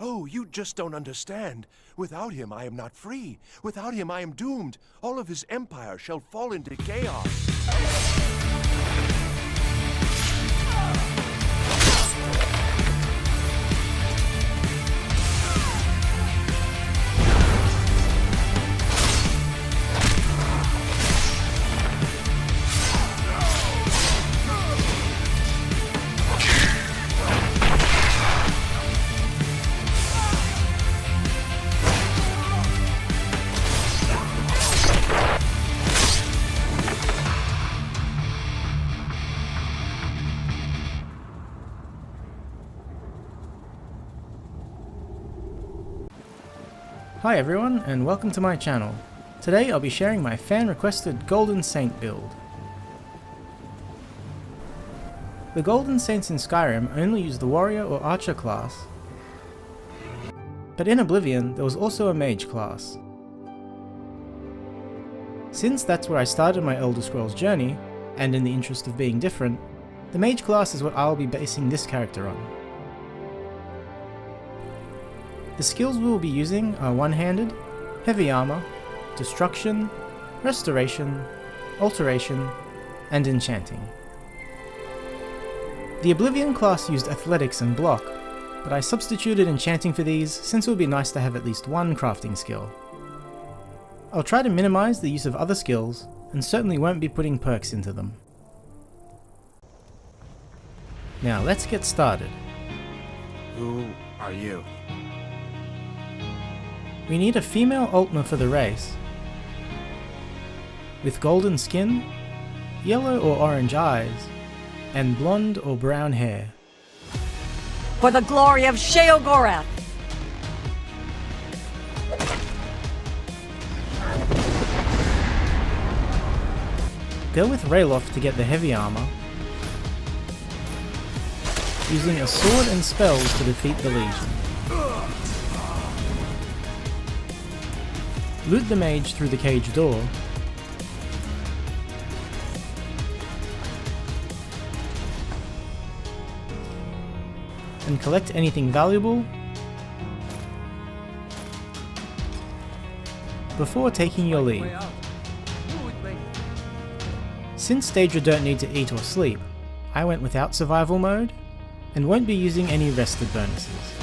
Oh, you just don't understand. Without him, I am not free. Without him, I am doomed. All of his empire shall fall into chaos. Hi everyone, and welcome to my channel. Today I'll be sharing my fan-requested Golden Saint build. The Golden Saints in Skyrim only use the warrior or archer class, but in Oblivion there was also a mage class. Since that's where I started my Elder Scrolls journey, and in the interest of being different, the mage class is what I'll be basing this character on. The skills we will be using are one-handed, heavy armor, destruction, restoration, alteration, and enchanting. The Oblivion class used athletics and block, but I substituted enchanting for these since it would be nice to have at least one crafting skill. I'll try to minimize the use of other skills, and certainly won't be putting perks into them. Now let's get started. Who are you? We need a female Altmer for the race, with golden skin, yellow or orange eyes, and blonde or brown hair. For the glory of Sheogorath! Go with Ralof to get the heavy armor, using a sword and spells to defeat the Legion. Loot the mage through the cage door, and collect anything valuable before taking your leave. Since Daedra don't need to eat or sleep, I went without survival mode and won't be using any rested bonuses.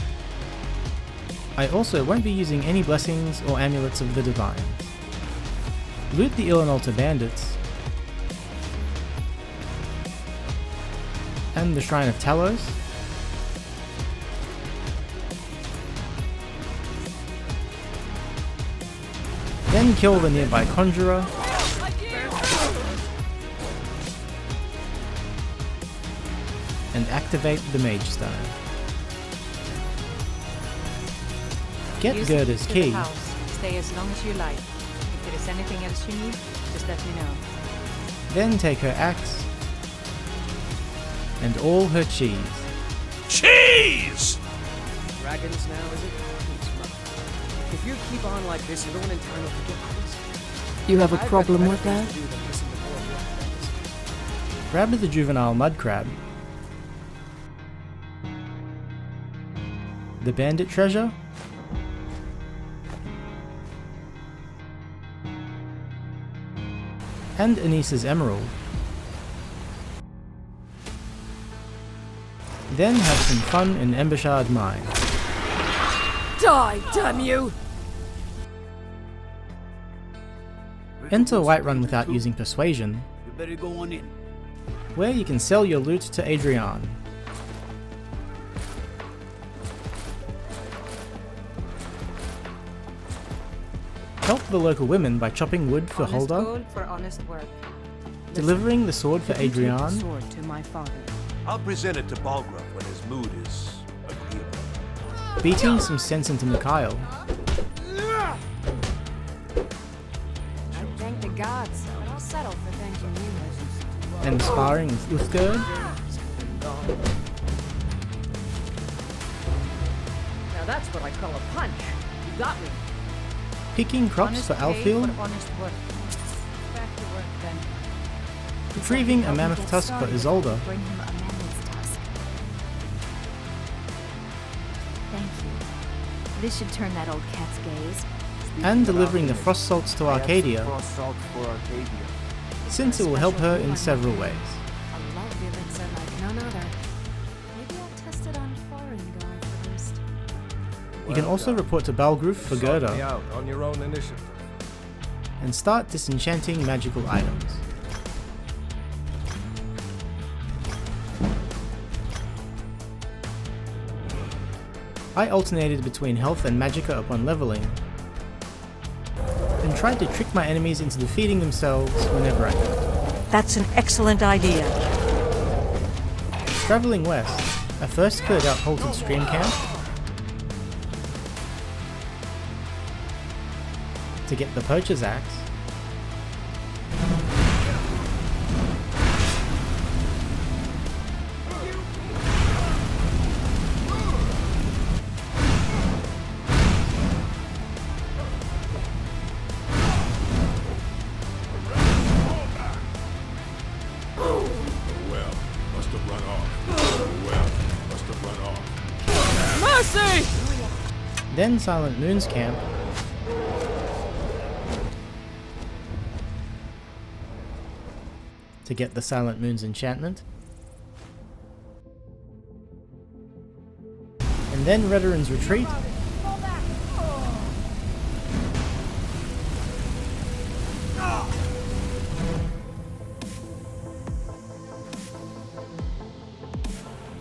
I also won't be using any blessings or amulets of the divines. Loot the Éirynn bandits and the Shrine of Talos, then kill the nearby conjurer, and activate the Mage Stone. Get Gerda's key. Stay as long as you like. If there is anything else you need, just let me know. Then take her axe and all her cheese. Cheese! Dragons now, is it? If you keep on like this, everyone in town will get crazy. You have a problem with that? Grab the juvenile mud crab, the bandit treasure, and Anissa's emerald. Then have some fun in Embouchard Mine. Die, damn you! Enter Whiterun without using persuasion, You better go on in. where you can sell your loot to Éirynn. Help the local women by chopping wood for Honest Holder, gold for honest work. delivering the sword for Take the Éirynn, sword to my father. I'll present it to Balgruuf when his mood is agreeable. beating some sense into Mikhail, I thank the gods, but I'll settle for thanking you. and sparring with Uthgerd, Now that's what I call a punch. You got me. picking crops Honest for pay Alfield, for honest work. Back to work then. retrieving a mammoth tusk for Isolde, Bring him a mammoth tusk. Thank you. This should turn that old cat's gaze. and delivering the frost salts to Arcadia, Frost salt for Arcadia. since it will help her in several ways. A love elixir like none other. Maybe I'll test it on foreign guy first. You can also report to Balgruf for Sort me Gerda, out on your own initiative. and start disenchanting magical items. I alternated between health and magicka upon leveling, and tried to trick my enemies into defeating themselves whenever I could. That's an excellent idea. Travelling west, I first cleared out Halted Stream Camp to get the Poacher's Axe, then Silent Moon's camp, to get the Silent Moon's enchantment, and then Redoran's retreat,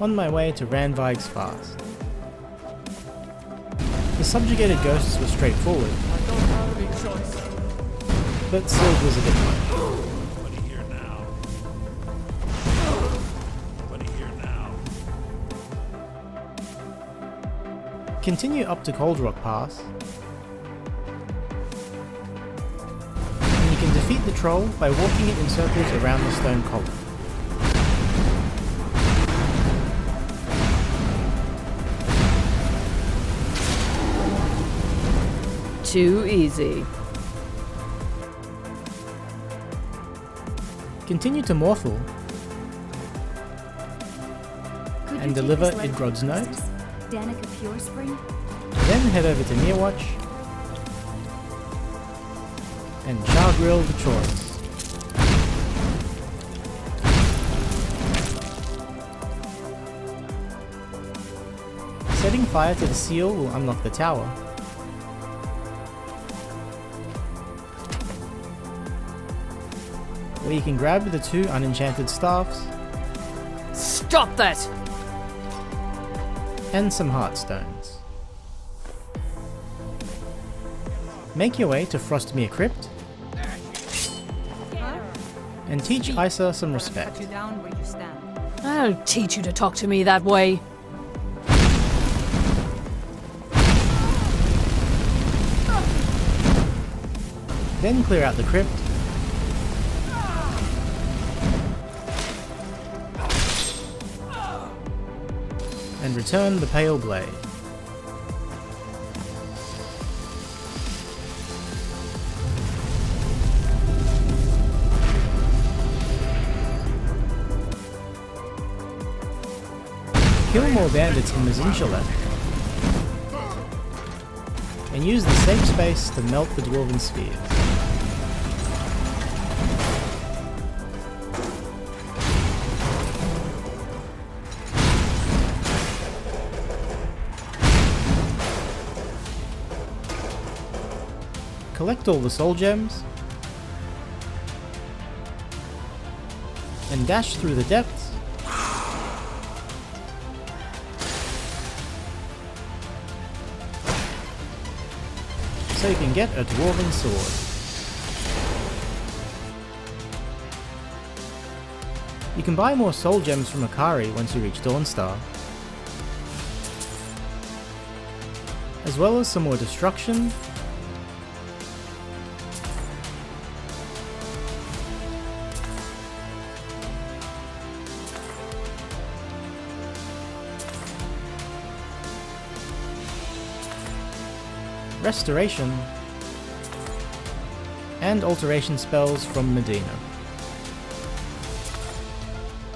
on my way to Randveig's Fast. The subjugated ghosts were straightforward, but Sild was a bit much. What do you hear now? What do you hear now? Continue up to Cold Rock Pass, and you can defeat the troll by walking it in circles around the stone column. Too easy. Continue to Morthal, Could and you deliver take this letter Idrod's to note. Mistress? Danica Pure Spring? Then head over to Nearwatch and Chargrill the Chorus. Setting fire to the seal will unlock the tower, where you can grab the 2 unenchanted staffs Stop that! and some heartstones. Make your way to Frostmere Crypt and teach Isa some respect. I don't teach you to talk to me that way. Then clear out the crypt and return the Pale Blade. Kill more bandits in Mazinchalet, and use the safe space to melt the Dwarven Spheres. Collect all the soul gems, and dash through the depths so you can get a Dwarven sword. You can buy more soul gems from Akari once you reach Dawnstar, as well as some more destruction, restoration, and alteration spells from Medina.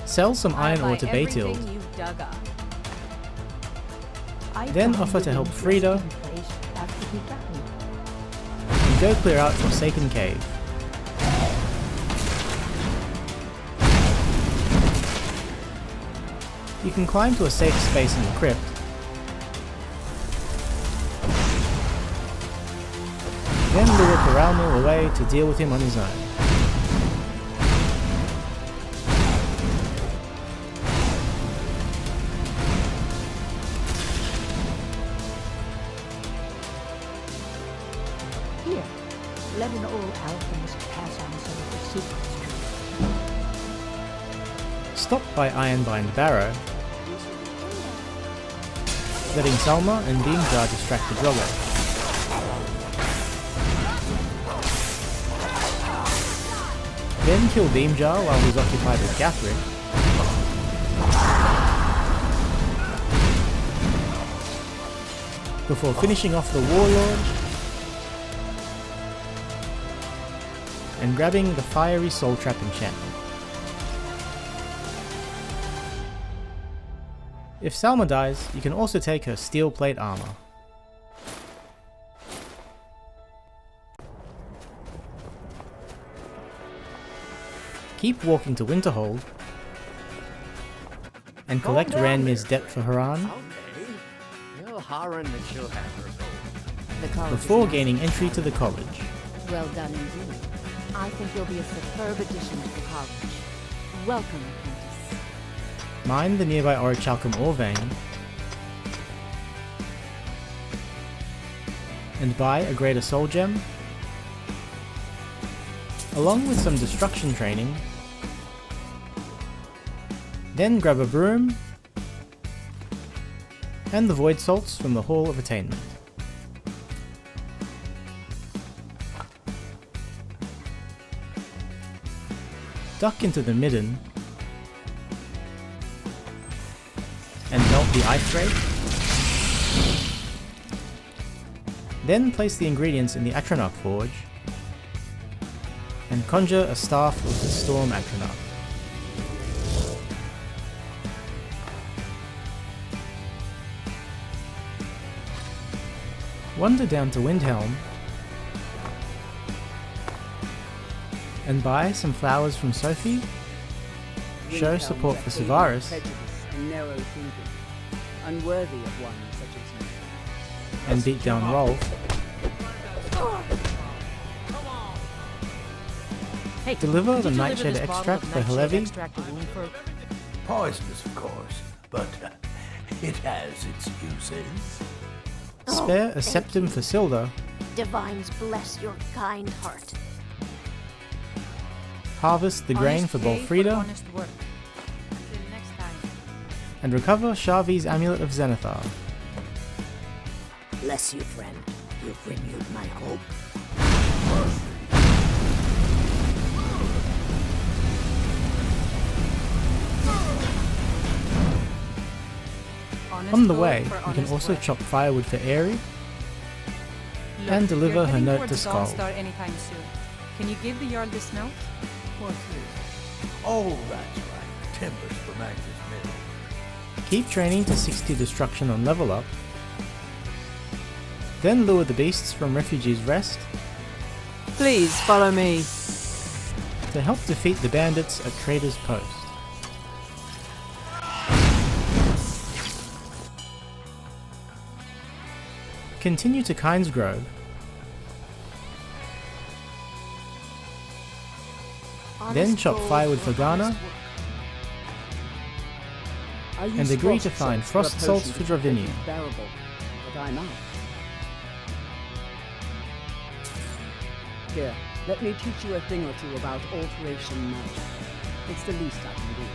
Sell some iron ore to Baytild, Then offer to help Frida, and go clear out Forsaken Cave. You can climb to a safe space in the crypt, then lure Thoron away to deal with him on his own. Here, let an old alchemist pass on some of the secrets to you. Stopped by Ironbind Barrow, letting Selma and Beamjar distract the Drogo. Then kill Beamjar while he's occupied with Gathric. Before finishing off the Warlord and grabbing the Fiery Soul Trap enchantment. If Selma dies, you can also take her steel plate armor. Keep walking to Winterhold and collect Ranmir's debt for Haran Tell Harran that she'll have her gold. The college before is gaining entry to the college. nice. Well done indeed. I think you'll be a superb addition to the college. Welcome, apprentice. Mine the nearby Orichalcum ore vein and buy a Greater Soul Gem, along with some destruction training. Then grab a broom and the Void Salts from the Hall of Attainment. Duck into the midden and melt the Ice Wraith. Then place the ingredients in the Atronach Forge and conjure a Staff of the Storm Atronach. Wander down to Windhelm and buy some flowers from Sophie, show support for Savaris, And narrow thinking, unworthy of one such as you. and beat down Rolf. Hey, Deliver could the you Nightshade this bottle extract of for Nightshade Halevi? extract to wound folk? Poisonous, of course, but it has its uses. Spare a Septim for Silda, Divines bless your kind heart. harvest the grain for Bolfrida, Honest work. Until next time. and recover Shavi's Amulet of Zenithar. Bless you, friend. You've renewed my hope. Honest On the gold way, for you can honest also work. chop firewood for Éirynn Look, and deliver you're her heading note towards to Skull. Dawnstar anytime soon. Can you give the Jarl this note? Oh, that's right. Timbers for Magnus Mill. Keep training to 60 destruction on level up, then lure the beasts from Refugee's Rest Please follow me. to help defeat the bandits at Trader's Post. Continue to Kynes Grove, then Honest chop gold firewood for Ghana, honest work. I and use agree to find salts frost a salts potion for to make Dravinia. it bearable, but I'm out. Here, let me teach you a thing or two about alteration magic. It's the least I can do.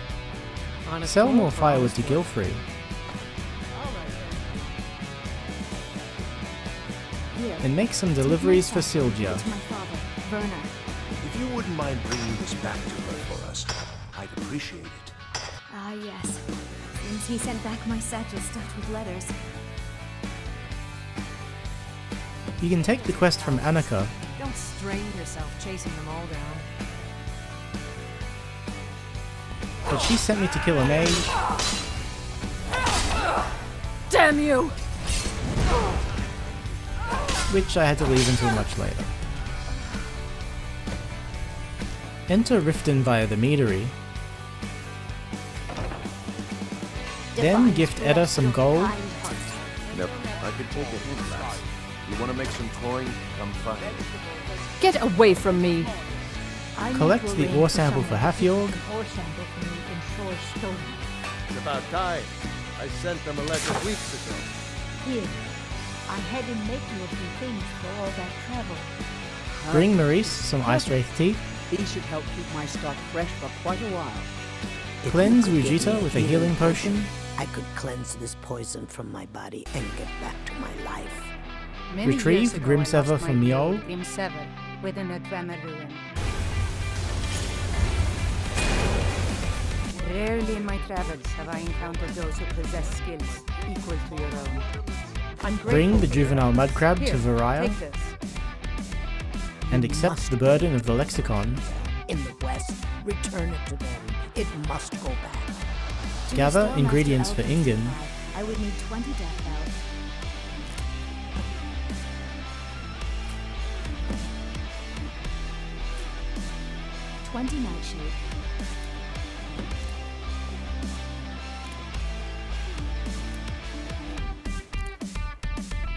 Honest Sell gold more for firewood honest to work. Gilfrey, Here. and make some deliveries for Silgia. To my father, Verna. If you wouldn't mind bringing this back to her for us, I'd appreciate it. Ah, yes. Since he sent back my satchel stuffed with letters. You can take the quest from Annika, Don't strain yourself chasing them all down. but she sent me to kill a mage, Damn you! which I had to leave until much later. Enter Riften via the meadery, then gift Edda some gold, Nope, I could take a hint, lass. You want to make some coin? Come find me. Get away from me! collect the ore sample for Hafjorg, Ore sample for me in Shore Stone. It's about time. I sent them a letter weeks ago. Here, I had him make you a few things for all that travel. bring Maurice some Ice Wraith teeth, These should help keep my stock fresh for quite a while. cleanse Rujita with a healing potion, I could cleanse this poison from my body and get back to my life. Many Retrieve years ago, Grimsever I lost from my Njol. blade, Grimsever, within a Dwemer ruin. Rarely in my travels have I encountered those who possess skills equal to your own. I'm bring grateful the for juvenile that. mudcrab Here, to Varia, Take this. and accept the burden of the lexicon. In the West, return it to them. It must go back. To Gather restore ingredients Master for Elgin's Ingen. supply, I would need 20 death bells. $20 nightshade.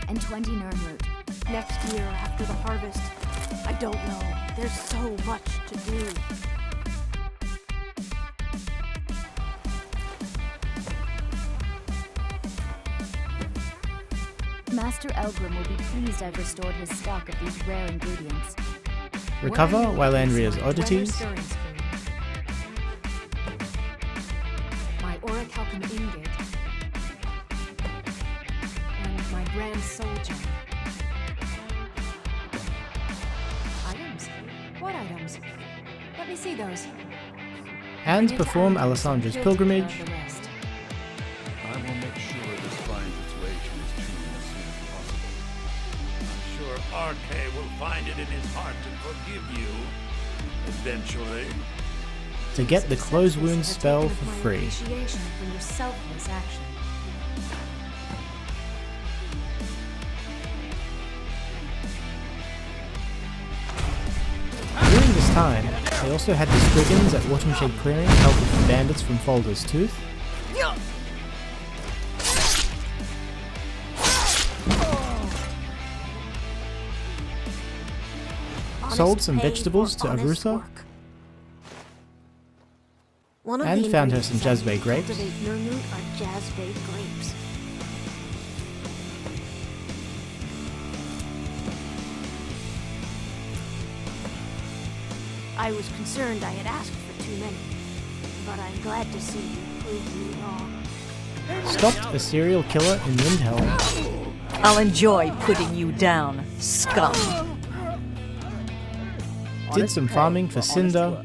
And 20 Nirn root. Next year, after the harvest, I don't know. There's so much to do. Master Elgrim will be pleased I've restored his stock of these rare ingredients. Recover What are while your Andrea's things like oddities, weather stirring spoon? My orichalcum ingot. And my grand soul gem. Items? What items? Let me see those. and Bring it to perform Alex, Alessandra's he'll pilgrimage, take care of the rest. I will make sure this finds its way to his tomb as soon as possible. I'm sure RK will find it in his heart to forgive you. Eventually. to get the close wounds This is a spell token for of my free. appreciation for your selfless action. During this time, they also had the Squiggins at Watershade Clearing help with the bandits from Folder's Tooth, sold some vegetables to Avrusa, and found her some Jazbay grapes. Cultivate Nirn root are Jazbay grapes. I was concerned I had asked for too many, but I'm glad to see you proved me wrong. Stopped a serial killer in Windhelm, I'll enjoy putting you down, scum. did some farming for Cinder,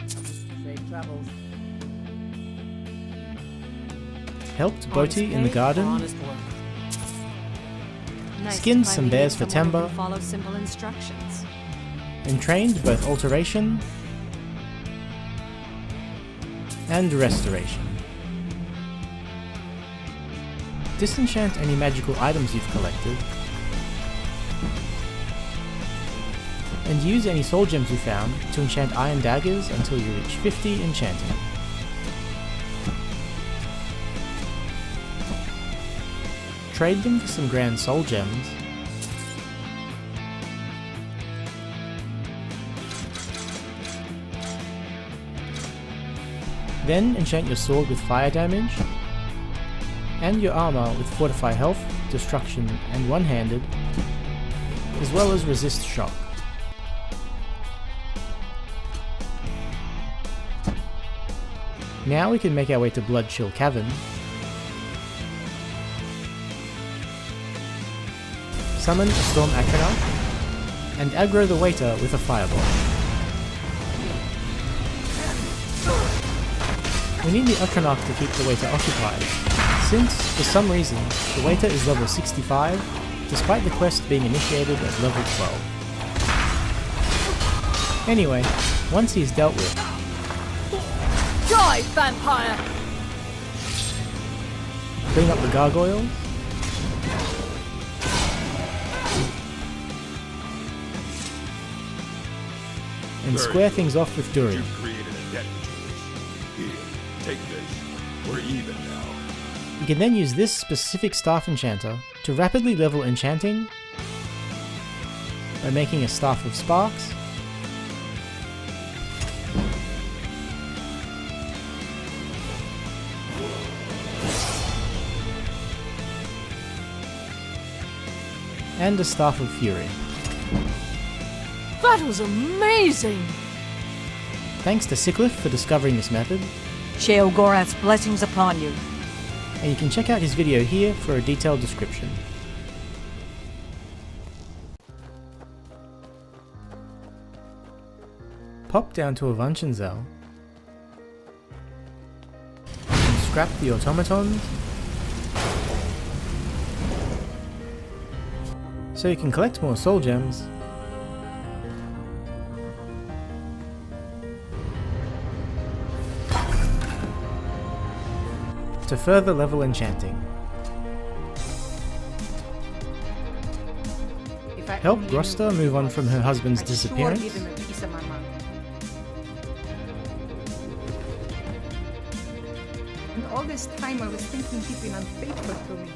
Safe travels. helped Boti in the Honest pay for garden, honest work. Nice to skinned some finally bears meet for someone who Temba, follows simple instructions. and trained both Alteration and Restoration. Disenchant any magical items you've collected, and use any soul gems you found to enchant iron daggers until you reach 50 enchanting. Trade them for some grand soul gems, then enchant your sword with fire damage, and your armor with fortify health, destruction, and one-handed, as well as resist shock. Now we can make our way to Bloodchill Cavern, summon a Storm Atronach, and aggro the waiter with a fireball. We need the Atronach to keep the waiter occupied, since, for some reason, the waiter is level 65, despite the quest being initiated at level 12. Anyway, once he's dealt with, Die, vampire! bring up the gargoyles, and square things off with Durin. You've created a debt between us. Here, take this. We're even now. You can then use this specific staff enchanter to rapidly level enchanting by making a Staff of Sparks, and a Staff of Fury. That was amazing! Thanks to Sickliffe for discovering this method. Sheogorath's blessings upon you. And you can check out his video here for a detailed description. Pop down to Avanchenzel and scrap the automatons so you can collect more soul gems to further level enchanting. Help Grosta move on from her husband's disappearance, and all this time I was thinking he'd been unfaithful to me.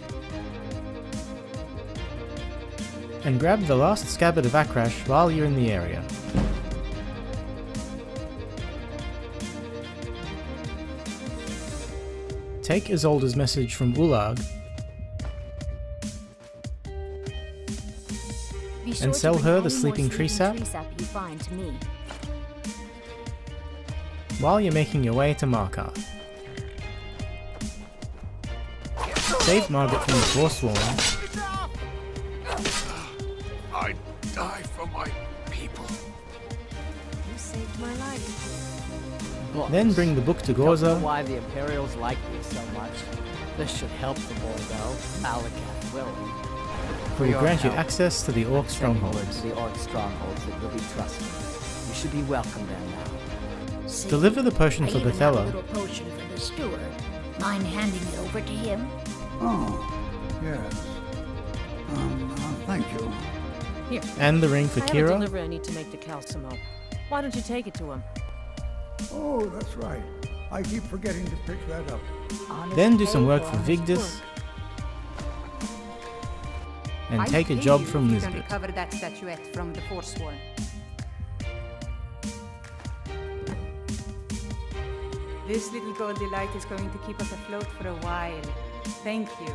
and grab the last scabbard of Akrash while you're in the area. Take Isolde's message from Ulag and sell her the sleeping tree sap while you're making your way to Markarth. Save Margaret from the Forsworn. I die for my people. You saved my life. Then bring the book to Don't know Gorza why the Imperials like me so much. This should help the boy, though. Malakath willing. who will grant you access to the Orc strongholds. To the Orc strongholds that will be trusted. You should be welcome there now. Deliver the potion for I even have a Bethella little potion for the steward. Mind handing it over to him? Oh, yes. Thank you. Here. and the ring for I have a Kira. delivery I need to make to Calcimo. Why don't you take it to him? Oh, that's right. I keep forgetting to pick that up. Then do some work for Vigdis and take a job from to Lisbeth. recover that statuette from the Forsworn. This little goldy light is going to keep us afloat for a while. Thank you.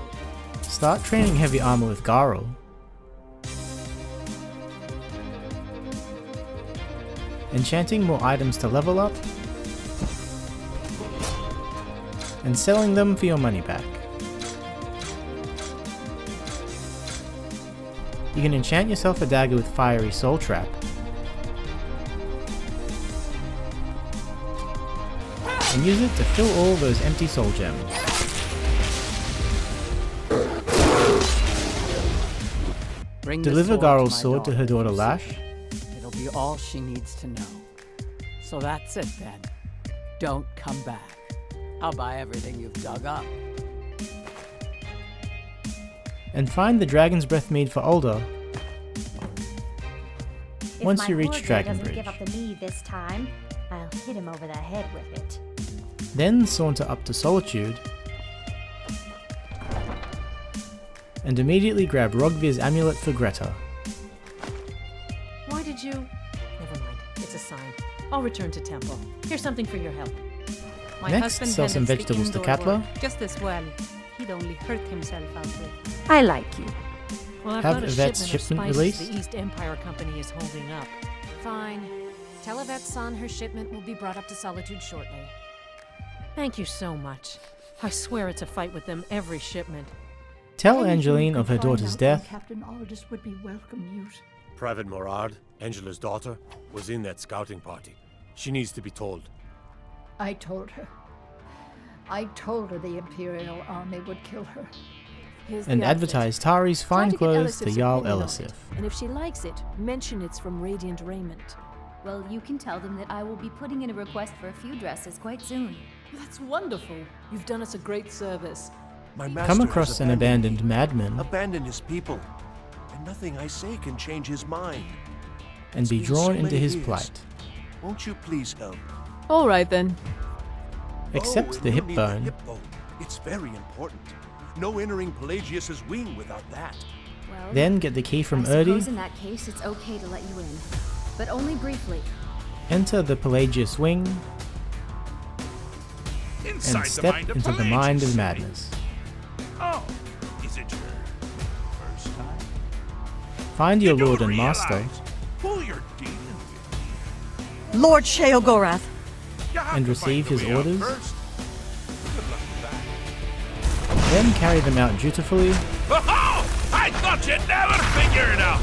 Start training heavy armor with Garl. Enchanting more items to level up, and selling them for your money back. You can enchant yourself a dagger with Fiery Soul Trap, and use it to fill all those empty soul gems. Bring the Deliver sword Garl's to my sword to her daughter if you Lash, see it. It'll be all she needs to know. So that's it then. Don't come back. I'll buy everything you've dug up. and find the Dragon's Breath mead for Ulda once you reach doesn't Dragonbridge. give up the mead this time, I'll hit him over the head with it. Then saunter up to Solitude and immediately grab Rogvir's amulet for Greta. Why did you... Never mind. It's a sign. I'll return to temple. Here's something for your help. My Next, husband sell some handles the vegetables to indoor Katla. work just as well. He'd only hurt himself out there. I like you. Well, I've Have got a Yvette's shipment of shipment spices released? the East Empire Company is holding up. Fine. Tell Yvette-san her shipment will be brought up to Solitude shortly. Thank you so much. I swear it's a fight with them every shipment. Tell Anything you Angeline can of her find daughter's out death, from Captain Aldous would be welcome news. Private Morard, Angela's daughter, was in that scouting party. She needs to be told. I told her. I told her the Imperial army would kill her. and advertise Tari's fine clothes to Elisif's Jarl opinion on Elisif. it, and if she likes it, mention it's from Radiant Raiment. Well, you can tell them that I will be putting in a request for a few dresses quite soon. That's wonderful. You've done us a great service. My master Come has across an abandoned madman abandoned his people, and nothing I say can change his mind. and be It's been drawn so into many his years. plight. Won't you please help? All right then. Except the we'll hip need bone. The hip bone. It's very important. No entering Pelagius's wing without that. Well, Then get the key from I suppose Éirynn. in that case it's okay to let you in. But only briefly. Enter the Pelagius wing, Inside and the step mind of into the Pelagius, mind of silly. madness. Oh, is it your first time? Find your You lord don't and master, realize who you're dealing with. Lord Sheogorath. You have and to find receive the his way out orders. first. Good luck with that. then carry them out dutifully, Oh, I thought you'd never figure it out.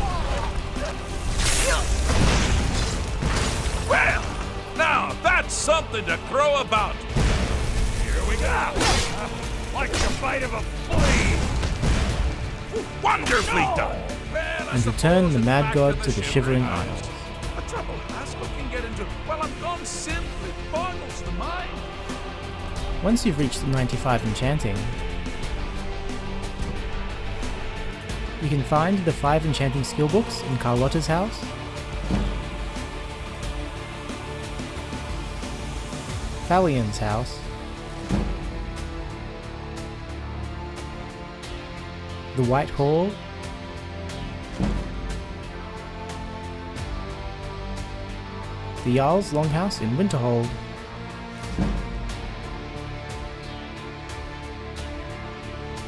Well, now that's something to crow about. Here we go. Like the bite of a flea. Wonderfully done. Well, I and return the suppose Mad it's God back to the Shivering Isles. A trouble Haskell can get into while I'm gone simply boggles the mind. Once you've reached 95 enchanting, you can find the 5 enchanting skill books in Carlotta's house, Thalian's house, the White Hall, the Jarl's Longhouse in Winterhold,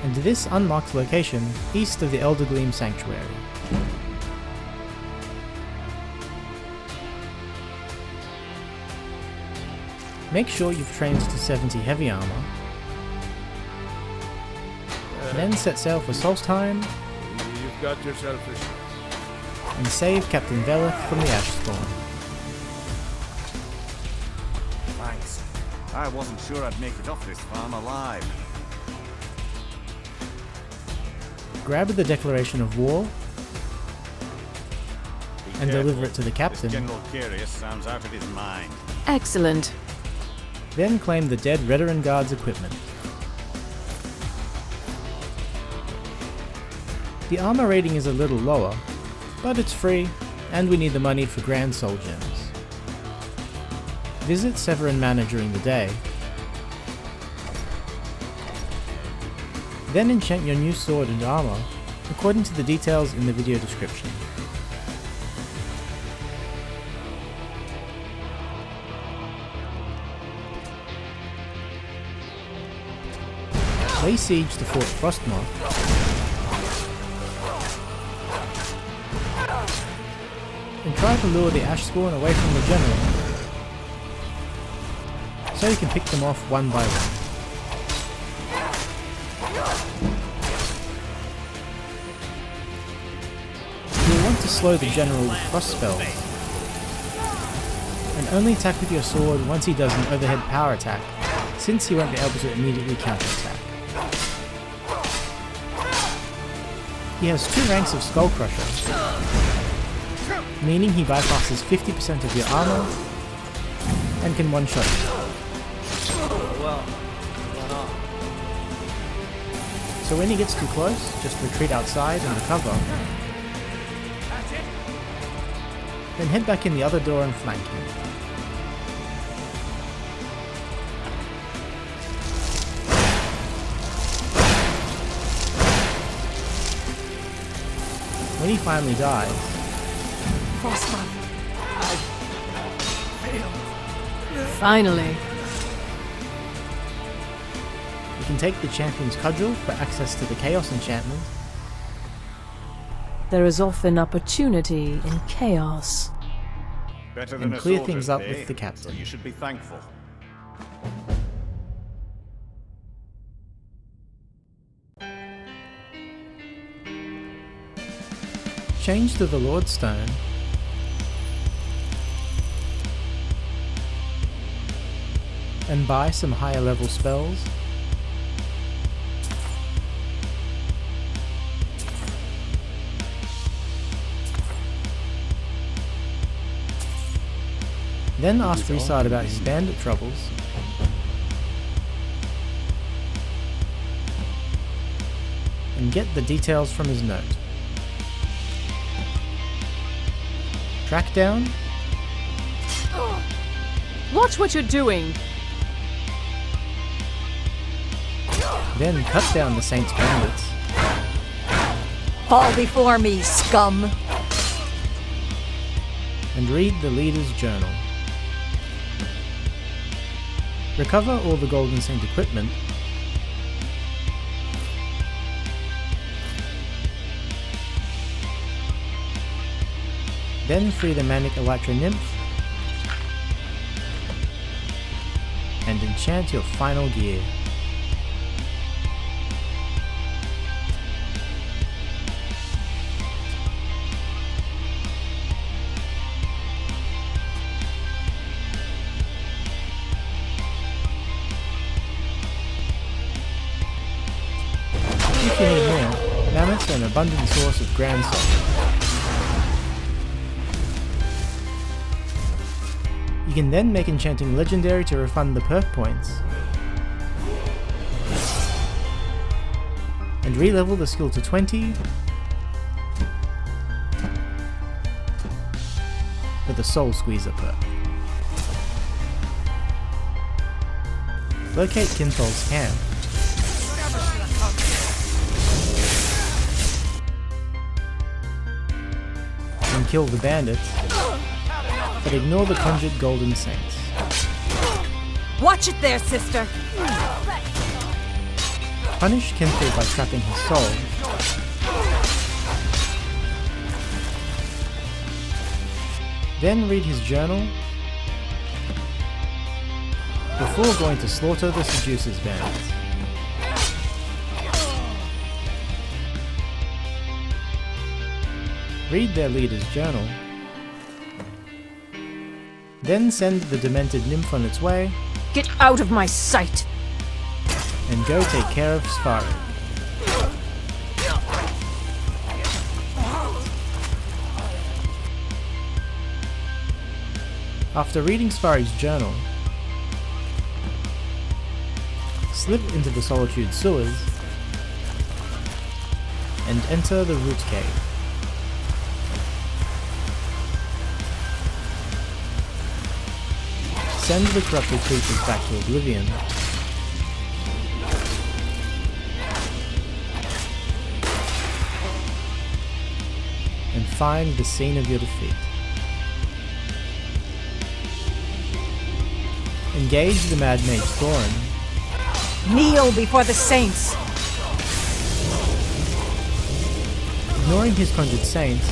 and this unmarked location east of the Eldergleam Sanctuary. Make sure you've trained to 70 heavy armor, then set sail for Solstheim You've got yourself a... and save Captain Veleth from the Ash Spawn. Thanks. I wasn't sure I'd make it off this farm alive. Grab the declaration of war and deliver it to the captain. This General Curious sounds out of his mind. Excellent. Then claim the dead Redoran Guard's equipment. The armor rating is a little lower, but it's free, and we need the money for Grand Soul Gems. Visit Severin Manor during the day, then enchant your new sword and armor according to the details in the video description. Lay siege to Fort Frostmoth and try to lure the Ash Spawn away from the general, so you can pick them off one by one. You'll want to slow the general with frost spells, and only attack with your sword once he does an overhead power attack, since he won't be able to immediately counterattack. He has 2 ranks of Skull Crusher, meaning he bypasses 50% of your armor and can one-shot you. So when he gets too close, just retreat outside and recover. Then head back in the other door and flank him. When he finally dies, Finally. you can take the Champion's Cudgel for access to the Chaos enchantment, There is often opportunity in chaos. Better than and a clear soldier's things up day, with the so captain. you should be thankful. Change to the Lord Stone, and buy some higher level spells. Then ask Rhysard about his bandit troubles. And get the details from his note. Track down Watch what you're doing! Then cut down the Saints Bandits. Fall before me, scum! And read the leader's journal. Recover all the Golden Saint equipment. Then free the Manic Elytra Nymph. And enchant your final gear. If you need more, mammoths are an abundant source of grand salt. You can then make enchanting legendary to refund the perk points, and re-level the skill to 20 with a Soul Squeezer perk. Locate Kinthol's camp. And kill the bandits, but ignore the conjured Golden Saints. Watch it there, sister! Punish Kinthal by trapping his soul. Then read his journal before going to slaughter the Seducers Bandits. Read their leader's journal. Then send the demented nymph on its way. Get out of my sight! And go take care of Skyrim. After reading Sfari's journal, slip into the Solitude sewers and enter the Root Cave. Send the corrupted creatures back to Oblivion. And find the scene of your defeat. Engage the Mad Mage Thoron. Kneel before the Saints! Ignoring his conjured saints,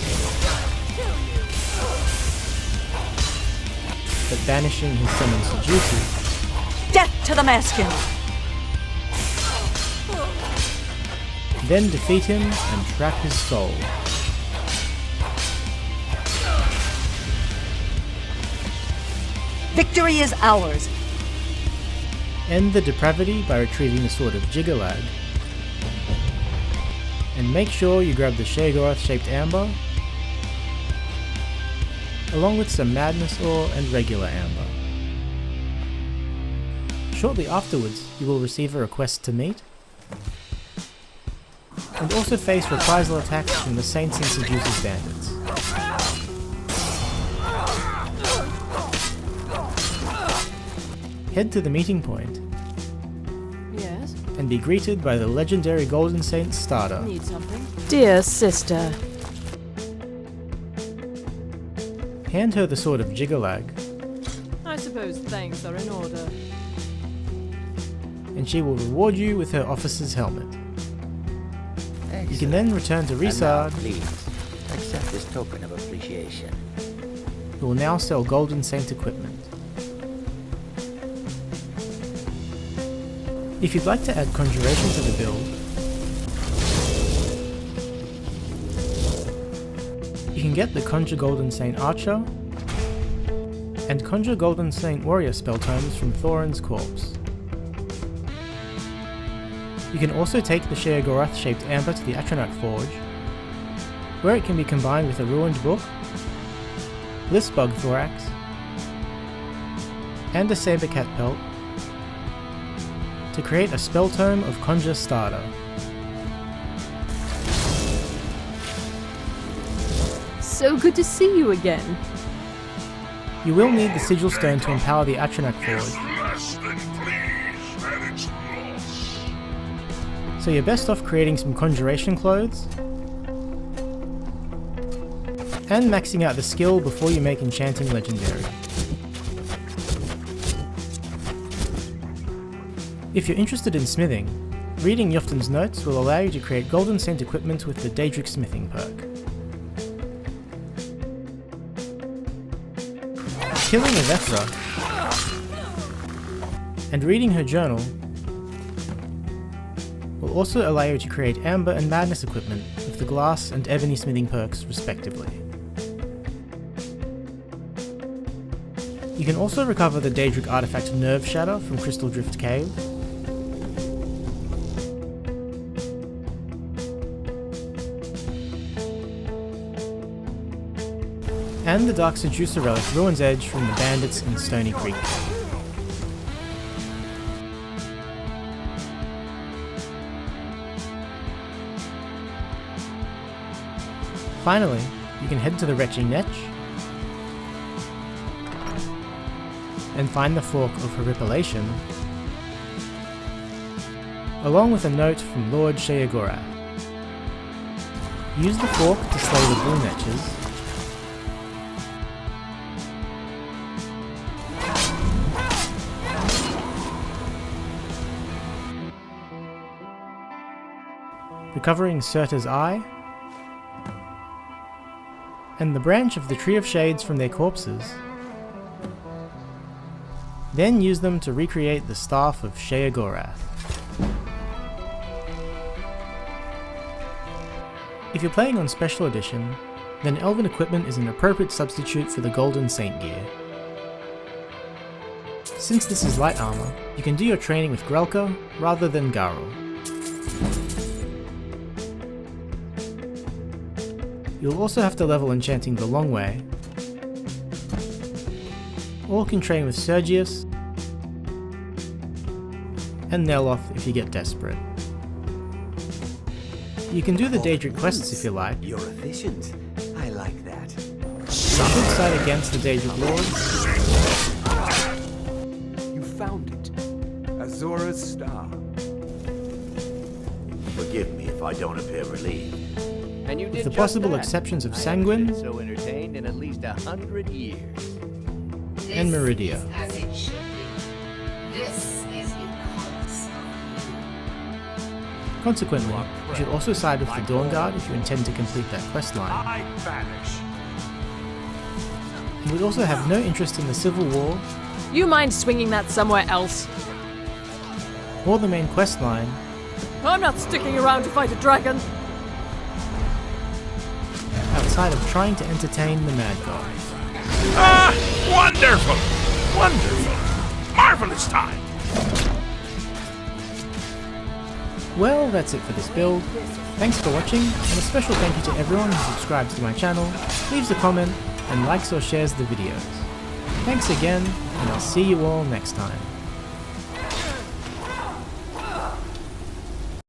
but banishing his summoned seducers. Death to the Mazken! Then defeat him and trap his soul. Victory is ours! End the depravity by retrieving the Sword of Jiggalag. And make sure you grab the Sheogorath shaped amber, along with some Madness Ore and regular amber. Shortly afterwards, you will receive a request to meet, and also face reprisal attacks from the Saints and Seducers Bandits. Head to the meeting point, Yes? and be greeted by the legendary Golden Saint Starter. Need something? Dear sister. Hand her the Sword of Jiggalag, I suppose things are in order. and she will reward you with her officer's helmet. Excellent. You can then return to And now, Risard, please, accept this token of appreciation. who will now sell Golden Saint equipment. If you'd like to add Conjuration to the build, you can get the Conjure Golden Saint Archer and Conjure Golden Saint Warrior spell tomes from Thoron's corpse. You can also take the Sheogorath shaped amber to the Atronach Forge, where it can be combined with a ruined book, Blissbug Thorax, and a Saber Cat pelt to create a spell tome of Conjure Starter. So good to see you again. You will need the sigil stone to empower the Atronach forge, so you're best off creating some conjuration clothes and maxing out the skill before you make enchanting legendary. If you're interested in smithing, reading Yoftin's notes will allow you to create golden saint equipment with the Daedric smithing perk. Killing Evethra and reading her journal will also allow you to create Amber and Madness equipment with the Glass and Ebony smithing perks respectively. You can also recover the Daedric artifact Nerve Shatter from Crystal Drift Cave, and the Dark Seducer relic Ruin's Edge from the Bandits in Stony Creek. Finally, you can head to the Retching Netch and find the fork of Horripilation, along with a note from Lord Sheogorath. Use the fork to slay the Bull Netches, recovering Surta's Eye, and the branch of the Tree of Shades from their corpses. Then use them to recreate the Staff of Sheogorath. If you're playing on Special Edition, then Elven equipment is an appropriate substitute for the Golden Saint gear. Since this is light armor, you can do your training with Grelka rather than Garl. You'll also have to level enchanting the Long Way, or can train with Sergius and Neloth if you get desperate. You can do the Daedric quests if you like. You're efficient. I like that. You should side against the Daedric Lords. You found it. Azora's Star. Forgive me if I don't appear relieved. And you did With the just possible that. exceptions of I Sanguine haven't been so entertained in at least 100 years. and Meridia. As it should be. This is Consequently, you should also side with the Dawn Guard if you intend to complete that questline. And we also have no interest in the Civil War You mind swinging that somewhere else? or the main questline, I'm not sticking around to fight a dragon. outside of trying to entertain the Mad God. Ah! Wonderful! Wonderful! Marvelous time! Well, that's it for this build. Thanks for watching, and a special thank you to everyone who subscribes to my channel, leaves a comment, and likes or shares the videos. Thanks again, and I'll see you all next time.